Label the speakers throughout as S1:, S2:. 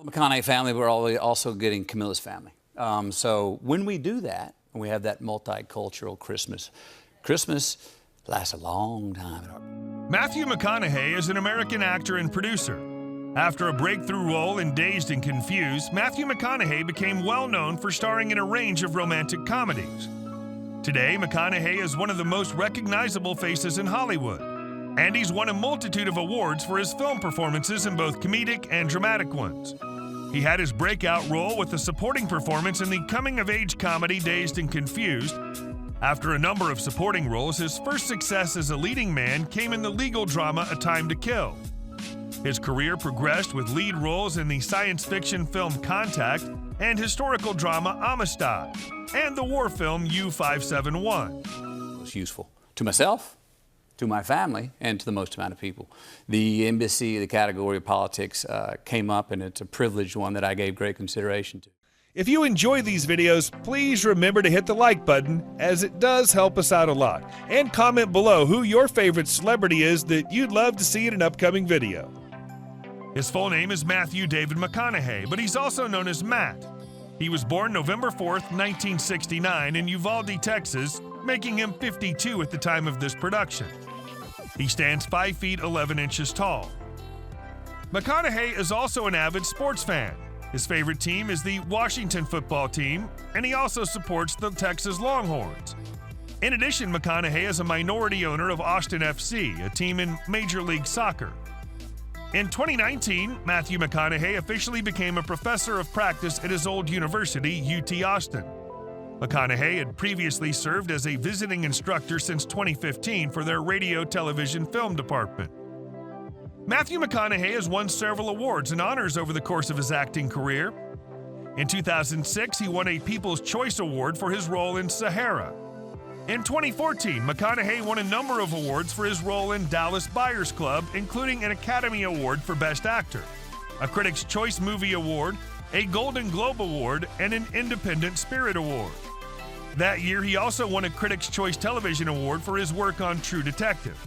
S1: McConaughey family, we're also getting Camilla's family. So when we do that, we have that multicultural Christmas. Christmas lasts a long time.
S2: Matthew McConaughey is an American actor and producer. After a breakthrough role in Dazed and Confused, Matthew McConaughey became well known for starring in a range of romantic comedies. Today, McConaughey is one of the most recognizable faces in Hollywood, and he's won a multitude of awards for his film performances in both comedic and dramatic ones. He had his breakout role with a supporting performance in the coming-of-age comedy Dazed and Confused. After a number of supporting roles, his first success as a leading man came in the legal drama A Time to Kill. His career progressed with lead roles in the science fiction film Contact and historical drama Amistad, and the war film U-571.
S1: It was useful to myself, to my family, and to the most amount of people. The embassy, the category of politics came up, and it's a privileged one that I gave great consideration to.
S2: If you enjoy these videos, please remember to hit the like button, as it does help us out a lot. And comment below who your favorite celebrity is that you'd love to see in an upcoming video. His full name is Matthew David McConaughey, but he's also known as Matt. He was born November 4th, 1969 in Uvalde, Texas, making him 52 at the time of this production. He stands 5 feet 11 inches tall. McConaughey is also an avid sports fan. His favorite team is the Washington football team, and he also supports the Texas Longhorns. In addition, McConaughey is a minority owner of Austin FC, a team in Major League Soccer. In 2019, Matthew McConaughey officially became a professor of practice at his old university, UT Austin. McConaughey had previously served as a visiting instructor since 2015 for their radio, television, film department. Matthew McConaughey has won several awards and honors over the course of his acting career. In 2006, he won a People's Choice Award for his role in Sahara. In 2014, McConaughey won a number of awards for his role in Dallas Buyers Club, including an Academy Award for Best Actor, a Critics' Choice Movie Award, a Golden Globe Award, and an Independent Spirit Award. That year, he also won a Critics' Choice Television Award for his work on True Detective.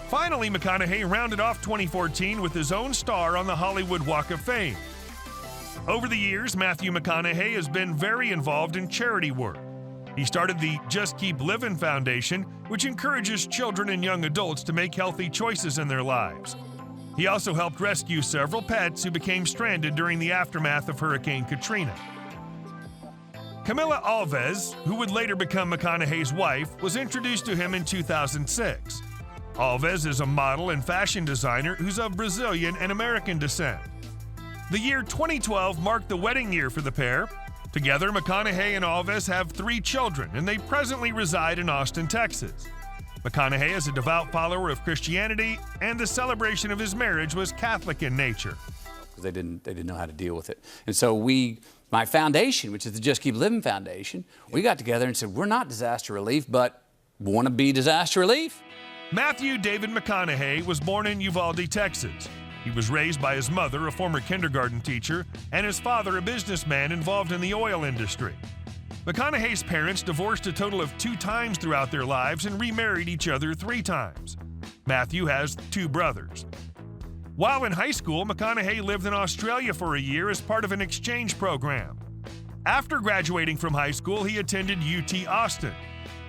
S2: Finally, McConaughey rounded off 2014 with his own star on the Hollywood Walk of Fame. Over the years, Matthew McConaughey has been very involved in charity work. He started the Just Keep Livin' Foundation, which encourages children and young adults to make healthy choices in their lives. He also helped rescue several pets who became stranded during the aftermath of Hurricane Katrina. Camila Alves, who would later become McConaughey's wife, was introduced to him in 2006. Alves is a model and fashion designer who's of Brazilian and American descent. The year 2012 marked the wedding year for the pair. Together, McConaughey and Alves have 3 children, and they presently reside in Austin, Texas. McConaughey is a devout follower of Christianity, and the celebration of his marriage was Catholic in nature.
S1: They didn't know how to deal with it. And so my foundation, which is the Just Keep Living Foundation, we got together and said, we're not disaster relief, but want to be disaster relief.
S2: Matthew David McConaughey was born in Uvalde, Texas. He was raised by his mother, a former kindergarten teacher, and his father, a businessman involved in the oil industry. McConaughey's parents divorced a total of 2 times throughout their lives and remarried each other 3 times. Matthew has 2 brothers. While in high school, McConaughey lived in Australia for a year as part of an exchange program. After graduating from high school, he attended UT Austin.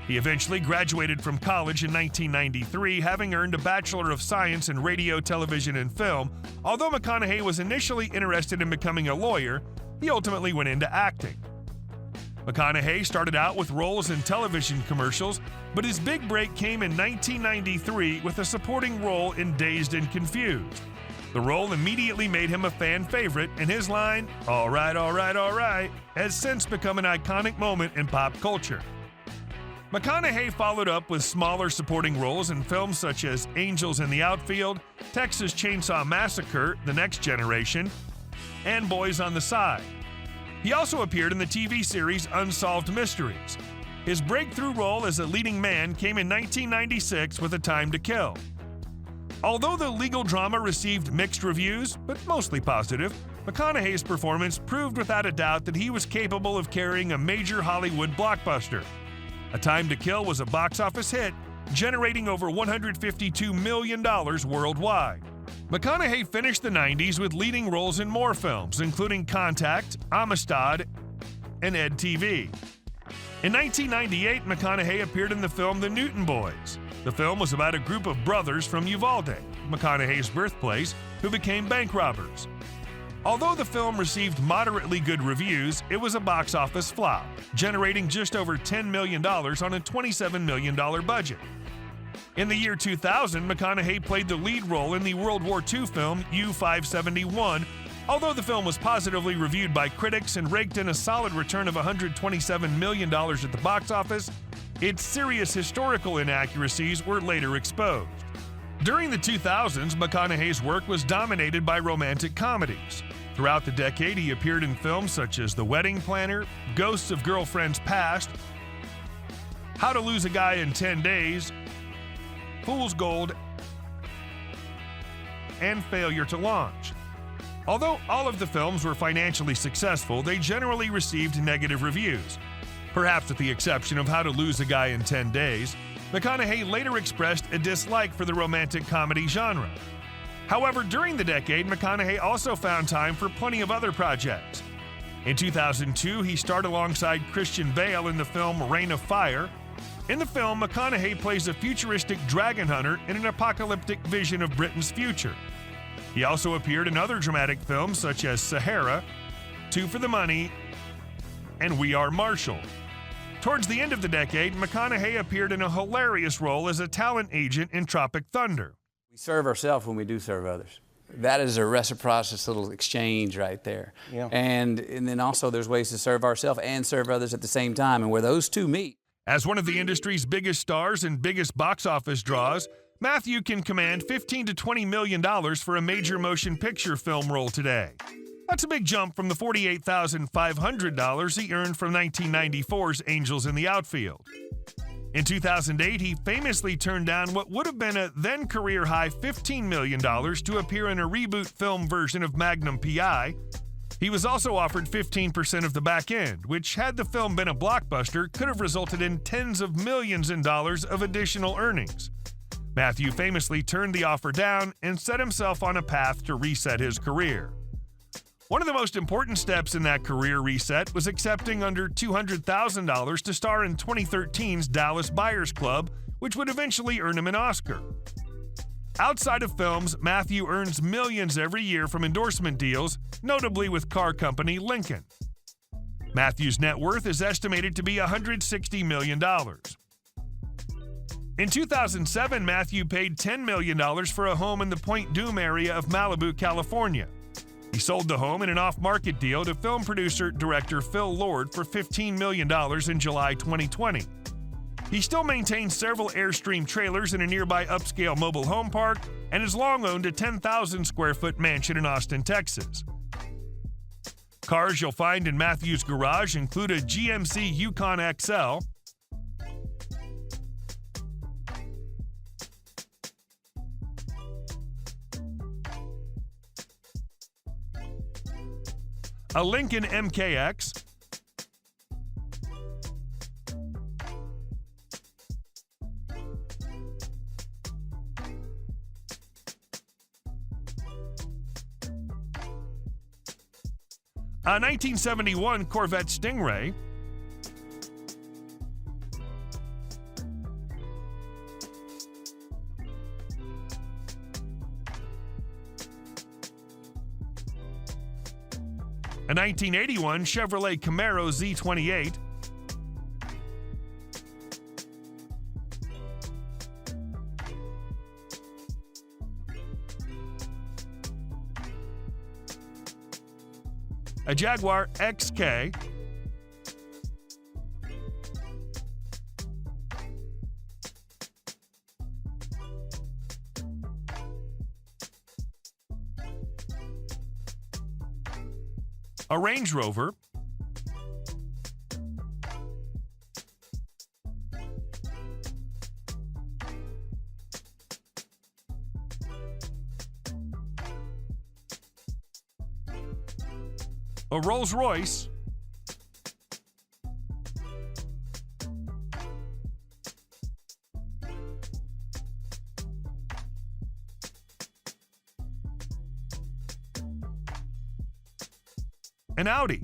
S2: He eventually graduated from college in 1993, having earned a Bachelor of Science in Radio, Television, and Film. Although McConaughey was initially interested in becoming a lawyer, he ultimately went into acting. McConaughey started out with roles in television commercials, but his big break came in 1993 with a supporting role in Dazed and Confused. The role immediately made him a fan favorite, and his line, "All right, all right, all right," has since become an iconic moment in pop culture. McConaughey followed up with smaller supporting roles in films such as Angels in the Outfield, Texas Chainsaw Massacre: The Next Generation, and Boys on the Side. He also appeared in the TV series Unsolved Mysteries. His breakthrough role as a leading man came in 1996 with A Time to Kill. Although the legal drama received mixed reviews, but mostly positive, McConaughey's performance proved without a doubt that he was capable of carrying a major Hollywood blockbuster. A Time to Kill was a box office hit, generating over $152 million worldwide. McConaughey finished the 90s with leading roles in more films, including Contact, Amistad, and Ed TV. In 1998, McConaughey appeared in the film The Newton Boys. The film was about a group of brothers from Uvalde, McConaughey's birthplace, who became bank robbers. Although the film received moderately good reviews, it was a box office flop, generating just over $10 million on a $27 million budget. In the year 2000, McConaughey played the lead role in the World War II film U-571. Although the film was positively reviewed by critics and raked in a solid return of $127 million at the box office, its serious historical inaccuracies were later exposed. During the 2000s, McConaughey's work was dominated by romantic comedies. Throughout the decade, he appeared in films such as The Wedding Planner, Ghosts of Girlfriends Past, How to Lose a Guy in 10 Days, Fool's Gold, and Failure to Launch. Although all of the films were financially successful, they generally received negative reviews. Perhaps with the exception of How to Lose a Guy in 10 Days, McConaughey later expressed a dislike for the romantic comedy genre. However, during the decade, McConaughey also found time for plenty of other projects. In 2002, he starred alongside Christian Bale in the film Reign of Fire. In the film, McConaughey plays a futuristic dragon hunter in an apocalyptic vision of Britain's future. He also appeared in other dramatic films such as Sahara, Two for the Money, and We Are Marshall. Towards the end of the decade, McConaughey appeared in a hilarious role as a talent agent in Tropic Thunder.
S1: We serve ourselves when we do serve others. That is a reciprocous little exchange right there.
S3: Yeah.
S1: And then also there's ways to serve ourselves and serve others at the same time, and where those two meet.
S2: As one of the industry's biggest stars and biggest box office draws, Matthew can command $15 to $20 million for a major motion picture film role today. That's a big jump from the $48,500 he earned from 1994's Angels in the Outfield. In 2008, he famously turned down what would have been a then career-high $15 million to appear in a reboot film version of Magnum P.I. He was also offered 15% of the back end, which, had the film been a blockbuster, could have resulted in tens of millions in dollars of additional earnings. Matthew famously turned the offer down and set himself on a path to reset his career. One of the most important steps in that career reset was accepting under $200,000 to star in 2013's Dallas Buyers Club, which would eventually earn him an Oscar. Outside of films, Matthew earns millions every year from endorsement deals, notably with car company Lincoln. Matthew's net worth is estimated to be $160 million. In 2007, Matthew paid $10 million for a home in the Point Dume area of Malibu, California. He sold the home in an off-market deal to film producer-director Phil Lord for $15 million in July 2020. He still maintains several Airstream trailers in a nearby upscale mobile home park and has long owned a 10,000-square-foot mansion in Austin, Texas. Cars you'll find in Matthew's garage include a GMC Yukon XL, a Lincoln MKX, a 1971 Corvette Stingray, a 1981 Chevrolet Camaro Z28, a Jaguar XK, a Range Rover, a Rolls-Royce, An Audi,